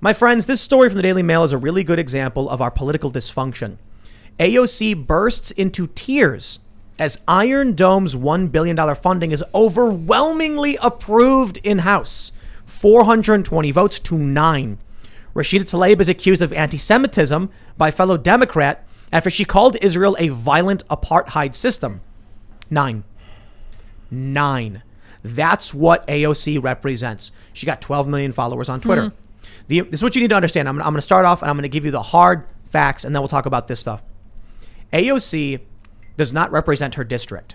My friends, this story from the Daily Mail is a really good example of our political dysfunction. AOC bursts into tears as Iron Dome's $1 billion funding is overwhelmingly approved in-house. 420 votes to 9. Rashida Tlaib is accused of anti-Semitism by fellow Democrat after she called Israel a violent apartheid system. 9. That's what AOC represents. She got 12 million followers on Twitter. This is what you need to understand. I'm going to start off and I'm going to give you the hard facts and then we'll talk about this stuff. AOC does not represent her district.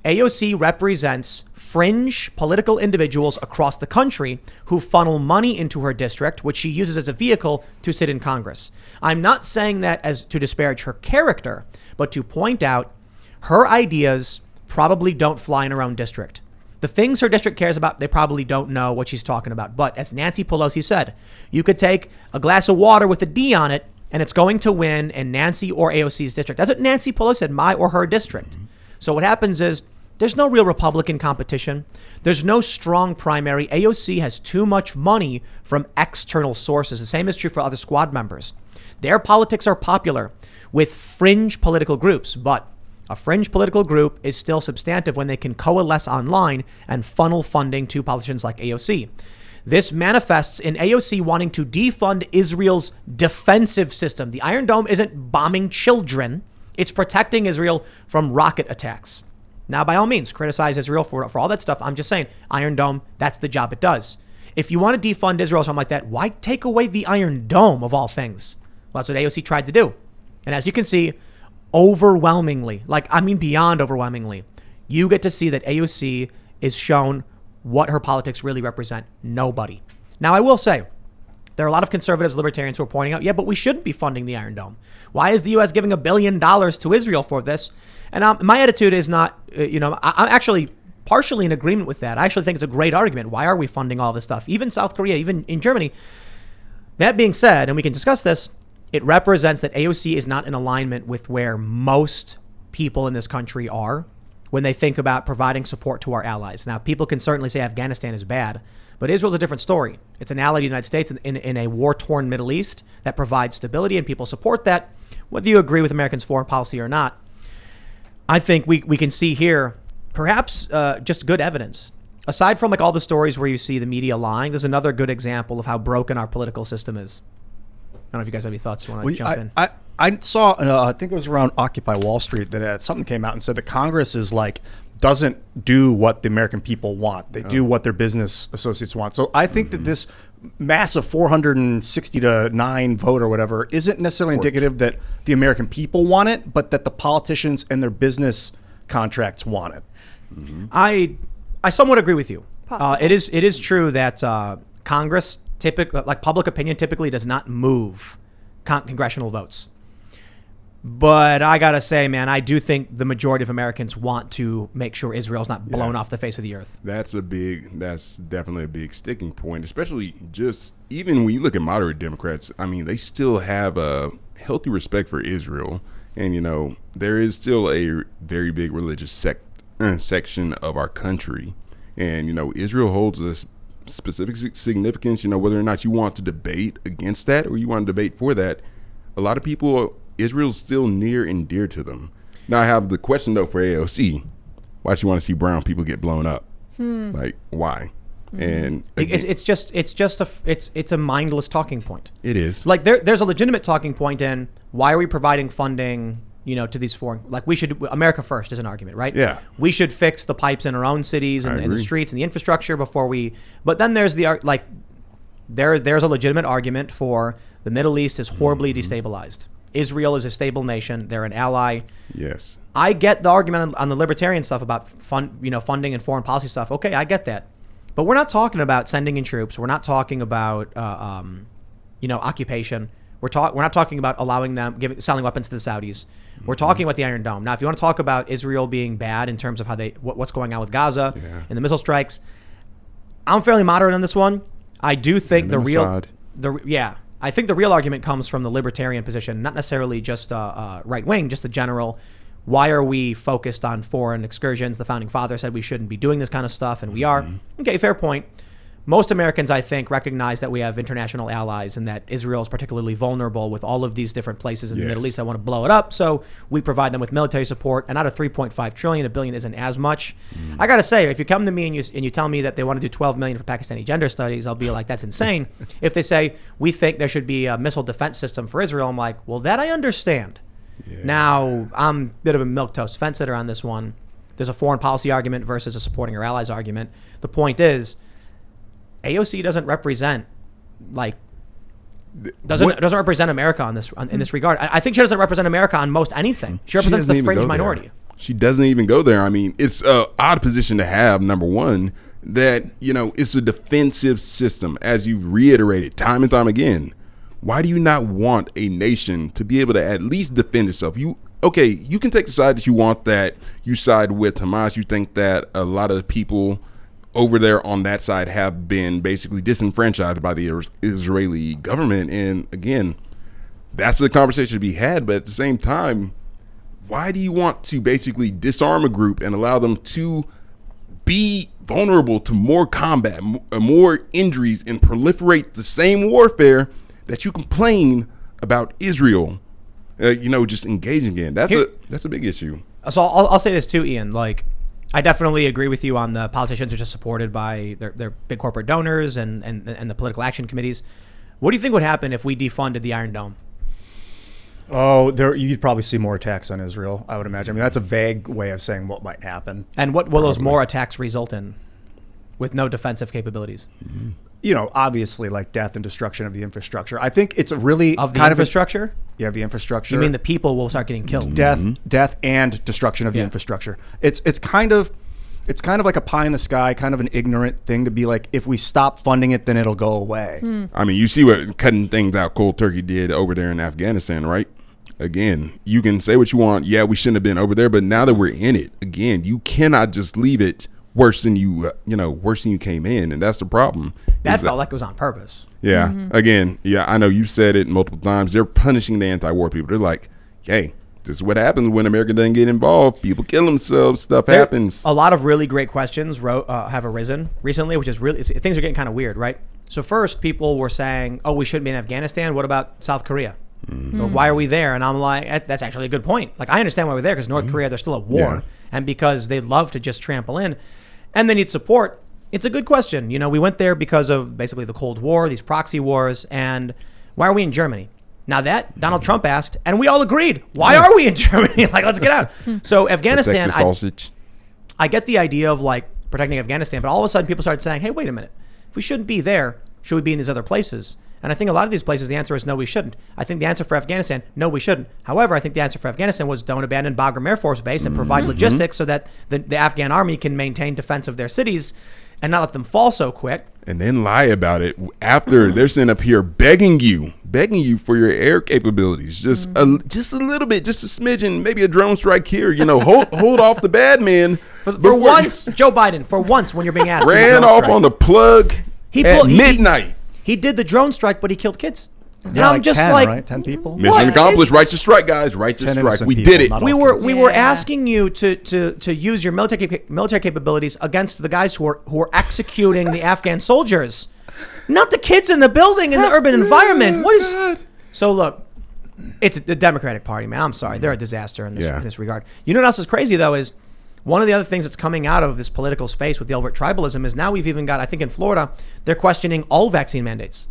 AOC represents fringe political individuals across the country who funnel money into her district, which she uses as a vehicle to sit in Congress. I'm not saying that as to disparage her character, but to point out her ideas probably don't fly in her own district. The things her district cares about, they probably don't know what she's talking about. But as Nancy Pelosi said, you could take a glass of water with a D on it and it's going to win in Nancy or AOC's district. That's what Nancy Pelosi said, my or her district. So what happens is there's no real Republican competition. There's no strong primary. AOC has too much money from external sources. The same is true for other squad members. Their politics are popular with fringe political groups, but a fringe political group is still substantive when they can coalesce online and funnel funding to politicians like AOC. This manifests in AOC wanting to defund Israel's defensive system. The Iron Dome isn't bombing children. It's protecting Israel from rocket attacks. Now, by all means, criticize Israel for all that stuff. I'm just saying, Iron Dome, that's the job it does. If you want to defund Israel or something like that, why take away the Iron Dome of all things? Well, that's what AOC tried to do. And as you can see, overwhelmingly, beyond overwhelmingly, you get to see that AOC is shown what her politics really represent. Nobody. Now, I will say, there are a lot of conservatives, libertarians who are pointing out, yeah, but we shouldn't be funding the Iron Dome. Why is the U.S. giving $1 billion to Israel for this? And my attitude is not, I'm actually partially in agreement with that. I actually think it's a great argument. Why are we funding all this stuff? Even South Korea, even in Germany. That being said, and we can discuss this, it represents that AOC is not in alignment with where most people in this country are when they think about providing support to our allies. Now, people can certainly say Afghanistan is bad, but Israel's a different story. It's an ally of the United States in a war-torn Middle East that provides stability, and people support that, whether you agree with Americans' foreign policy or not. I think we can see here perhaps just good evidence. Aside from all the stories where you see the media lying, there's another good example of how broken our political system is. I don't know if you guys have any thoughts. Want to jump in? I saw, I think it was around Occupy Wall Street that something came out and said that Congress is doesn't do what the American people want. They do what their business associates want. So I think that this massive 460 to 9 vote or whatever isn't necessarily indicative that the American people want it, but that the politicians and their business contracts want it. I somewhat agree with you. It is true that Congress public opinion typically does not move congressional votes. But I got to say, man, I do think the majority of Americans want to make sure Israel's not blown off the face of the earth. That's definitely a big sticking point, especially just even when you look at moderate Democrats. I mean, they still have a healthy respect for Israel. And, there is still a very big religious section of our country. And, Israel holds a specific significance, whether or not you want to debate against that or you want to debate for that. A lot of people, Israel's still near and dear to them. Now I have the question though for AOC: why do you want to see brown people get blown up? Why? And again, it's a mindless talking point. It is. There's a legitimate talking point in why are we providing funding, to these foreign, we should, America first is an argument, right? Yeah. We should fix the pipes in our own cities and the streets and the infrastructure but then there's there's a legitimate argument for the Middle East is horribly destabilized. Israel is a stable nation. They're an ally. Yes. I get the argument on the libertarian stuff about funding and foreign policy stuff. Okay, I get that. But we're not talking about sending in troops. We're not talking about, occupation. We're not talking about allowing them, selling weapons to the Saudis. We're talking about the Iron Dome. Now, if you want to talk about Israel being bad in terms of how what's going on with Gaza and the missile strikes, I'm fairly moderate on this one. I do think I think the real argument comes from the libertarian position, not necessarily just right wing, just the general. Why are we focused on foreign excursions? The founding father said we shouldn't be doing this kind of stuff, and we are. Okay, fair point. most Americans, I think, recognize that we have international allies and that Israel is particularly vulnerable with all of these different places in the Middle East that want to blow it up. So we provide them with military support. And out of $3.5 trillion, $1 billion isn't as much. I got to say, if you come to me and you tell me that they want to do $12 million for Pakistani gender studies, I'll be like, that's insane. If they say, we think there should be a missile defense system for Israel, I'm like, well, that I understand. Yeah. Now, I'm a bit of a milquetoast fence sitter on this one. There's a foreign policy argument versus a supporting our allies argument. The point is, AOC doesn't represent doesn't represent America in this regard. I think she doesn't represent America on most anything. She represents the fringe minority. She doesn't even go there. I mean, it's an odd position to have. Number one, that it's a defensive system, as you've reiterated time and time again. Why do you not want a nation to be able to at least defend itself? You can take the side that you want, that you side with Hamas. You think that a lot of the people over there on that side have been basically disenfranchised by the Israeli government. And again, that's the conversation to be had. But at the same time, why do you want to basically disarm a group and allow them to be vulnerable to more combat, more injuries, and proliferate the same warfare that you complain about Israel, just engaging in? That's a big issue. So I'll say this too, Ian. I definitely agree with you on the politicians are just supported by their big corporate donors and the political action committees. What do you think would happen if we defunded the Iron Dome? Oh, you'd probably see more attacks on Israel, I would imagine. I mean, that's a vague way of saying what might happen. And what will those more attacks result in with no defensive capabilities? Mm-hmm. Obviously, like death and destruction of the infrastructure. I think it's a really of the infrastructure. Yeah, the infrastructure. You mean the people will start getting killed? Death, and destruction of the infrastructure. It's kind of like a pie in the sky, kind of an ignorant thing to be like, if we stop funding it, then it'll go away. I mean, you see what cutting things out cold turkey did over there in Afghanistan, right? Again, you can say what you want. Yeah, we shouldn't have been over there, but now that we're in it, again, you cannot just leave it worse than you came in, and that's the problem. That felt like it was on purpose. Yeah. Again, I know you've said it multiple times. They're punishing the anti-war people. They're like, hey, this is what happens when America doesn't get involved. People kill themselves. Stuff happens. A lot of really great questions have arisen recently, which is really, things are getting kind of weird, right? So first, people were saying, oh, we shouldn't be in Afghanistan. What about South Korea? Or why are we there? And I'm like, that's actually a good point. I understand why we're there, because North Korea, they're still at war, and because they'd love to just trample in, and they need support. It's a good question. We went there because of basically the Cold War, these proxy wars, and why are we in Germany? Now that Donald Trump asked, and we all agreed, why are we in Germany? Let's get out. So Afghanistan, I get the idea of protecting Afghanistan, but all of a sudden people started saying, hey, wait a minute. If we shouldn't be there, should we be in these other places? And I think a lot of these places, the answer is no, we shouldn't. I think the answer for Afghanistan, no, we shouldn't. However, I think the answer for Afghanistan was don't abandon Bagram Air Force Base and provide logistics so that the Afghan army can maintain defense of their cities and not let them fall so quick. And then lie about it after they're sitting up here begging you for your air capabilities. Just a little bit, just a smidgen, maybe a drone strike here. Hold off the bad man. For once, Joe Biden, for once when you're being asked. Ran off on the plug at midnight. He did the drone strike, but he killed kids. Yeah, I'm just 10, right? 10 people. Mission accomplished. Righteous strike, guys. Righteous strike. We did it. We were asking you to use your military capabilities against the guys who are executing the Afghan soldiers, not the kids in the building in the urban environment. What is? So look, it's the Democratic Party, man. I'm sorry, they're a disaster in this regard. You know what else is crazy though is one of the other things that's coming out of this political space with the overt tribalism is now we've even got, I think in Florida, they're questioning all vaccine mandates.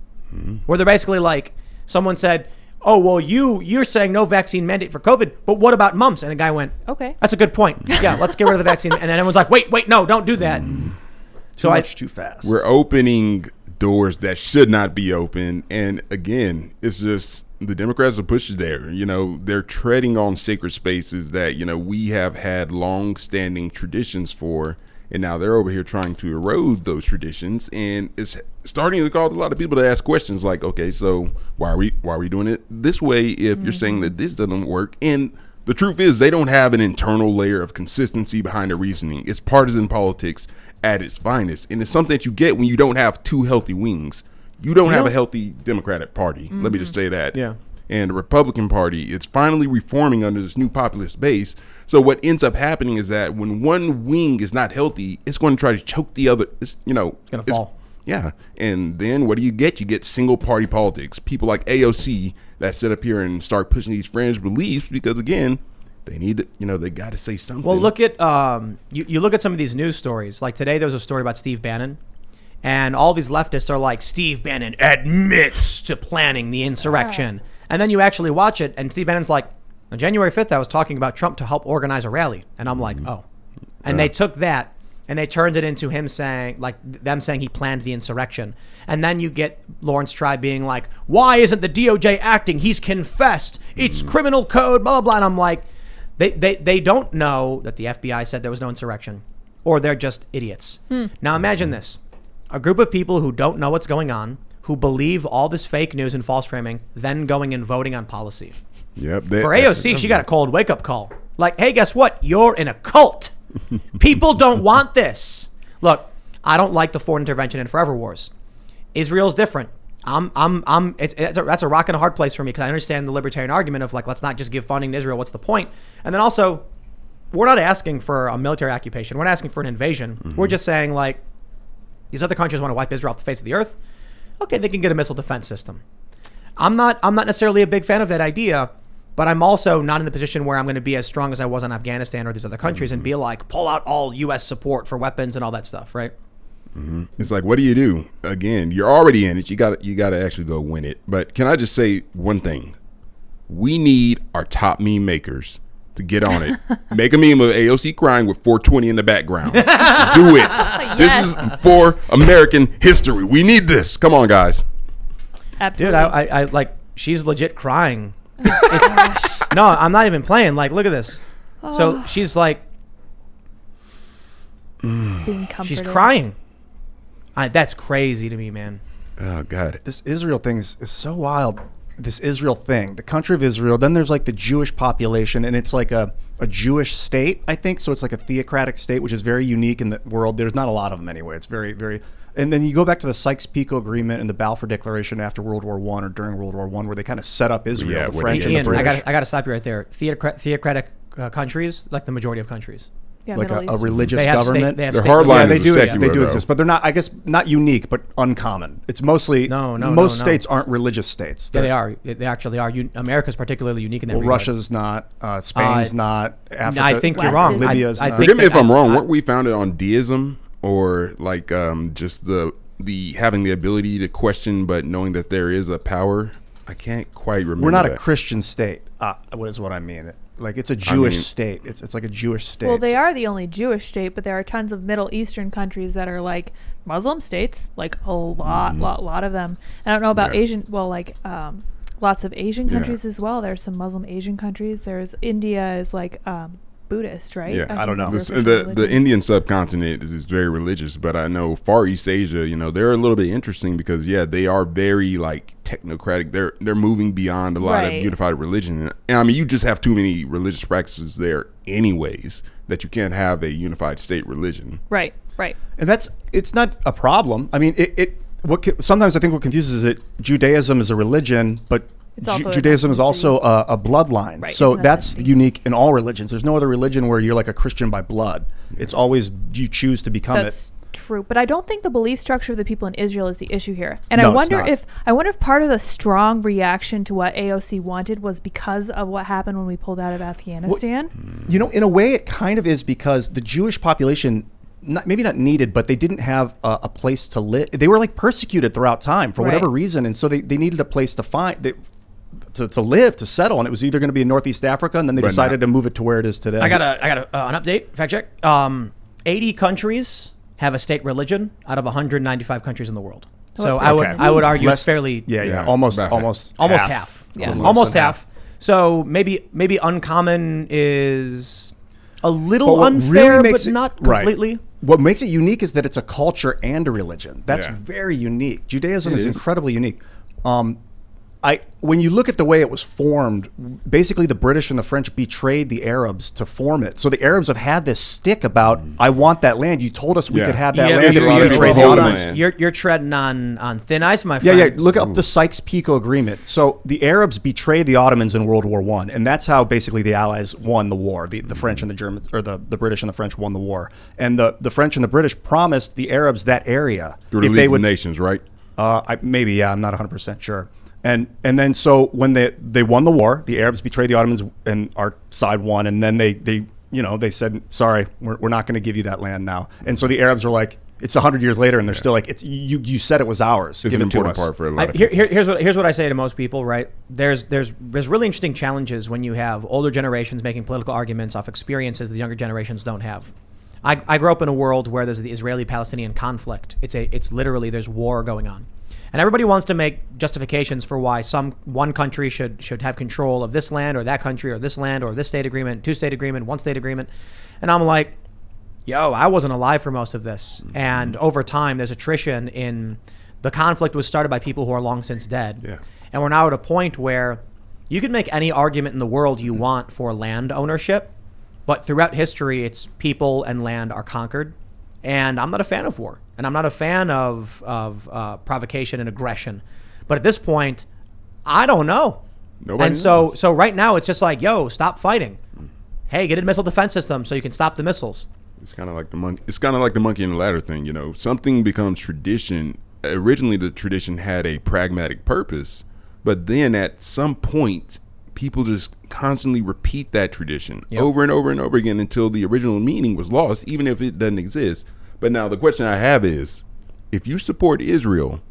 Where they're basically like, someone said, oh, well, you're saying no vaccine mandate for COVID, but what about mumps? And a guy went, okay, that's a good point. Yeah, let's get rid of the vaccine. And then everyone's like, wait, no, don't do that. Too fast. We're opening doors that should not be open. And again, it's just the Democrats are pushing there. They're treading on sacred spaces that, we have had long-standing traditions for. And now they're over here trying to erode those traditions, and it's starting to cause a lot of people to ask questions like, okay, so why are we doing it this way if you're saying that this doesn't work? And the truth is they don't have an internal layer of consistency behind their reasoning. It's partisan politics at its finest, and it's something that you get when you don't have two healthy wings. You don't have a healthy Democratic Party. Let me just say that. Yeah. And the Republican Party, it's finally reforming under this new populist base. So what ends up happening is that when one wing is not healthy, it's going to try to choke the other. It's going to fall. Yeah. And then what do you get? You get single party politics. People like AOC that sit up here and start pushing these fringe beliefs because, again, they need, they got to say something. Well, look at you look at some of these news stories. Like today, there was a story about Steve Bannon, and all these leftists are like, Steve Bannon admits to planning the insurrection, and then you actually watch it, and Steve Bannon's like, on January 5th, I was talking about Trump to help organize a rally, and I'm like, oh, and they took that and they turned it into him saying, like, them saying he planned the insurrection, and then you get Lawrence Tribe being like, why isn't the DOJ acting? He's confessed. It's criminal code, blah blah blah, and I'm like. They don't know that the FBI said there was no insurrection, or they're just idiots. Now imagine this. A group of people who don't know what's going on, who believe all this fake news and false framing, then going and voting on policy. Yep. For AOC, she got a cold wake-up call. Like, hey, guess what? You're in a cult. People don't want this. Look, I don't like the foreign intervention in forever wars. Israel's different. That's a rock and a hard place for me because I understand the libertarian argument of like, let's not just give funding to Israel. What's the point? And then also, we're not asking for a military occupation. We're not asking for an invasion. We're just saying like, these other countries want to wipe Israel off the face of the earth. Okay, they can get a missile defense system. I'm not necessarily a big fan of that idea, but I'm also not in the position where I'm going to be as strong as I was on Afghanistan or these other countries and be like, pull out all U.S. support for weapons and all that stuff, right? It's like, what do you do? Again, you're already in it. You got to actually go win it. But can I just say one thing? We need our top meme makers to get on it. Make a meme of AOC crying with 420 in the background. Do it. Yes. This is for American history. We need this. Come on, guys. Absolutely. Dude, I like, she's legit crying. No, I'm not even playing. Like, look at this. So she's like, being comforted. she's crying. That's crazy to me, man. Oh, God. This Israel thing is so wild. This Israel thing, the country of Israel, then there's like the Jewish population, and it's like a Jewish state, I think. So it's like a theocratic state, which is very unique in the world. There's not a lot of them anyway. It's very, very... And then you go back to the Sykes-Picot Agreement and the Balfour Declaration after World War I or during World War I, where they kind of set up Israel, Yeah, the what French they and the Ian, British. I got to stop you right there. Theocratic countries, like the majority of countries. Yeah, Like Middle a East. religious They have government. They have They're state hardline. Yeah, Line they is do. a Yeah, sexy they word, do though. exist, but they're not. I guess not unique, but uncommon. It's mostly most states aren't religious states. Yeah, they are. They actually are. America's particularly unique in that regard. Russia's not. Spain's not. Africa. I think you're West wrong. is- Libya's I not. think Forgive me if that- I'm wrong. Weren't we founded on deism or like just the having the ability to question, but knowing that there is a power? I can't quite remember. We're not that. a Christian state. What is what I mean? Like it's a Jewish state. It's like a Jewish state. Well, they are the only Jewish state, but there are tons of Middle Eastern countries that are like Muslim states, like a lot of them. I don't know about Yeah. Asian. Well, like lots of Asian countries as well. There's some Muslim Asian countries. There's India is like Buddhist, right? Yeah, I don't think know. that's their The official religion. Indian subcontinent is very religious, but I know Far East Asia, they're a little bit interesting because they are very like technocratic. They're moving beyond a lot of Right. unified religion. And I mean, you just have too many religious practices there anyways that you can't have a unified state religion. Right. and it's not a problem. I mean, sometimes I think what confuses is that Judaism is a religion, but It's also an Judaism is also a bloodline. Right, So it's an that's ethnicity. unique in all religions. There's no other religion where you're like a Christian by blood. It's always you choose to become That's true, but I don't think the belief structure of the people in Israel is the issue here. And No, I it's wonder not. if part of the strong reaction to what AOC wanted was because of what happened when we pulled out of Afghanistan. In a way, it kind of is because the Jewish population, maybe not needed, but they didn't have a place to live. They were like persecuted throughout time for whatever Right. reason, and so they needed a place to find. To live, to settle, and it was either going to be in Northeast Africa, and then they But decided not- to move it to where it is today. I got an update. Fact check. 80 countries have a state religion out of 195 countries in the world. So Okay. I would argue Less- it's fairly Yeah, almost about almost half. Yeah. Almost half. So maybe uncommon is a little But what unfair, really makes but it- not right. completely. What makes it unique is that it's a culture and a religion. That's Yeah. very unique. Judaism It is is. incredibly unique. when you look at the way it was formed, basically the British and the French betrayed the Arabs to form it. So the Arabs have had this stick about, I want that land. You told us we could have that land if we betrayed the Ottomans. You're treading on thin ice, my friend. Yeah. Look up the Sykes-Picot Agreement. So the Arabs betrayed the Ottomans in World War I, and that's how basically the Allies won the war. The French and the Germans, or the British and the French won the war. And the French and the British promised the Arabs that area. Through the League of Nations, right? Maybe, I'm not 100% sure. And then so when they won the war, the Arabs betrayed the Ottomans and our side won, and then they said, sorry, we're not going to give you that land now. And so the Arabs were like, it's 100 years later, and they're still like, you said it was ours. It's give an it to important us. part for a lot of people. Here's what I say to most people, right? There's really interesting challenges when you have older generations making political arguments off experiences the younger generations don't have. I grew up in a world where there's the Israeli-Palestinian conflict. It's literally, there's war going on. And everybody wants to make justifications for why one country should have control of this land or that country or this land or this state agreement, 2-state agreement, 1-state agreement. And I'm like, yo, I wasn't alive for most of this. And over time, there's attrition in the conflict was started by people who are long since dead. Yeah. And we're now at a point where you can make any argument in the world you want for land ownership, but throughout history, it's people and land are conquered. And I'm not a fan of war. And I'm not a fan of provocation and aggression. But at this point, I don't know. Nobody knows. So right now, it's just like, yo, stop fighting. Hey, get a missile defense system so you can stop the missiles. It's kind of like the monkey. It's kind of like the monkey and the ladder thing. Something becomes tradition. Originally, the tradition had a pragmatic purpose, but then at some point, people just constantly repeat that tradition over and over and over again until the original meaning was lost, even if it doesn't exist. But now the question I have is, if you support Israel,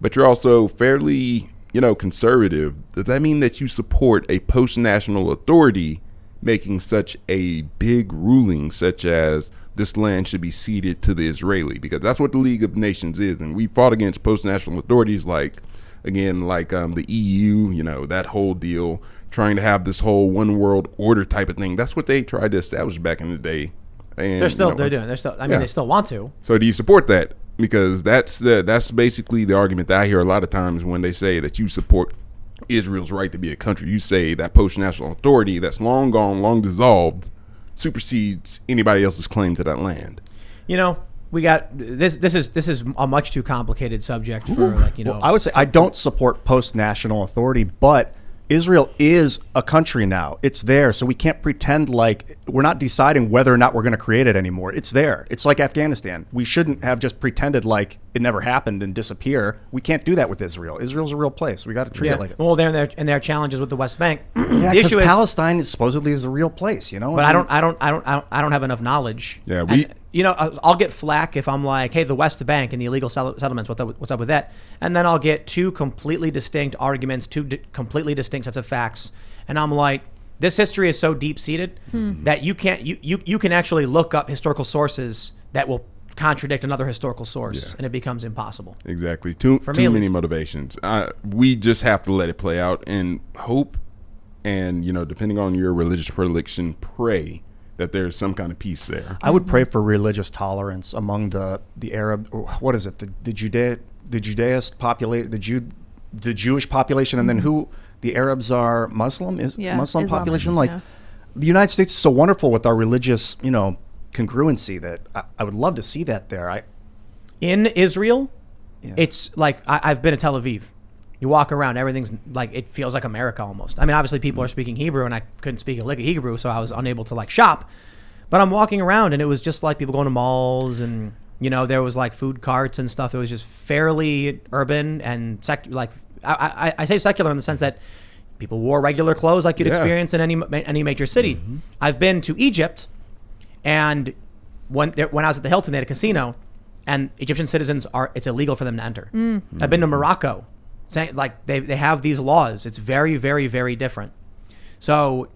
but you're also fairly, conservative, does that mean that you support a post-national authority making such a big ruling, such as this land should be ceded to the Israeli? Because that's what the League of Nations is. And we fought against post-national authorities like the EU, that whole deal, trying to have this whole one world order type of thing. That's what they tried to establish back in the day. And they still want to. So do you support that? Because that's basically the argument that I hear a lot of times when they say that you support Israel's right to be a country. You say that post-national authority that's long gone, long dissolved, supersedes anybody else's claim to that land. We got this is a much too complicated subject for Well, I would say I don't support post-national authority, but Israel is a country now. It's there, so we can't pretend like we're not deciding whether or not we're going to create it anymore. It's there. It's like Afghanistan. We shouldn't have just pretended like it never happened and disappear. We can't do that with Israel. Israel's a real place. We got to treat it like it. Well, there are challenges with the West Bank. Yeah, because Palestine supposedly is a real place. But I don't have enough knowledge. Yeah, I'll get flack if I'm like, hey, the West Bank and the illegal settlements, what's up with that? And then I'll get two completely distinct arguments, completely distinct sets of facts, and I'm like, this history is so deep-seated that you can actually look up historical sources that will contradict another historical source, and it becomes impossible. Exactly. Too many motivations. We just have to let it play out and hope, and depending on your religious predilection, pray that there's some kind of peace there. I would pray for religious tolerance among the Arab, what is it, the Judaist population, the Jewish population, and then the Arabs are Muslim, Muslim population. The United States is so wonderful with our religious, congruency that I would love to see that there. In Israel, it's like I've been to Tel Aviv. You walk around, everything's like, it feels like America almost. I mean, obviously people are speaking Hebrew and I couldn't speak a lick of Hebrew, so I was unable to shop. But I'm walking around and it was just like people going to malls and, there was food carts and stuff. It was just fairly urban and I say secular in the sense that people wore regular clothes like you'd experience in any major city. Mm-hmm. I've been to Egypt, and when I was at the Hilton, they had a casino, and Egyptian citizens it's illegal for them to enter. Mm-hmm. I've been to Morocco. Saying they have these laws. It's very, very, very different. So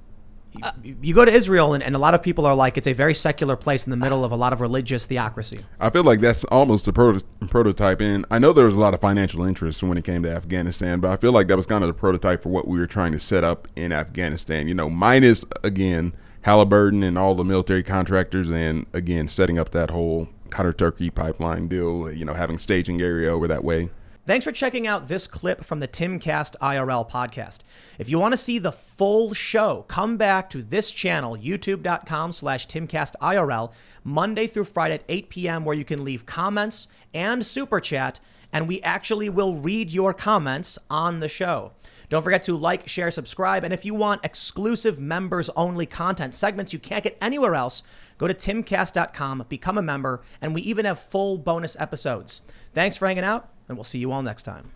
you go to Israel and a lot of people are like, it's a very secular place in the middle of a lot of religious theocracy. I feel like that's almost a prototype. And I know there was a lot of financial interest when it came to Afghanistan, but I feel like that was kind of the prototype for what we were trying to set up in Afghanistan, minus, again, Halliburton and all the military contractors, and again, setting up that whole Qatar-Turkey pipeline deal, having staging area over that way. Thanks for checking out this clip from the Timcast IRL podcast. If you want to see the full show, come back to this channel, youtube.com/TimcastIRL, Monday through Friday at 8 p.m., where you can leave comments and super chat, and we actually will read your comments on the show. Don't forget to like, share, subscribe, and if you want exclusive members-only content, segments you can't get anywhere else, go to timcast.com, become a member, and we even have full bonus episodes. Thanks for hanging out, and we'll see you all next time.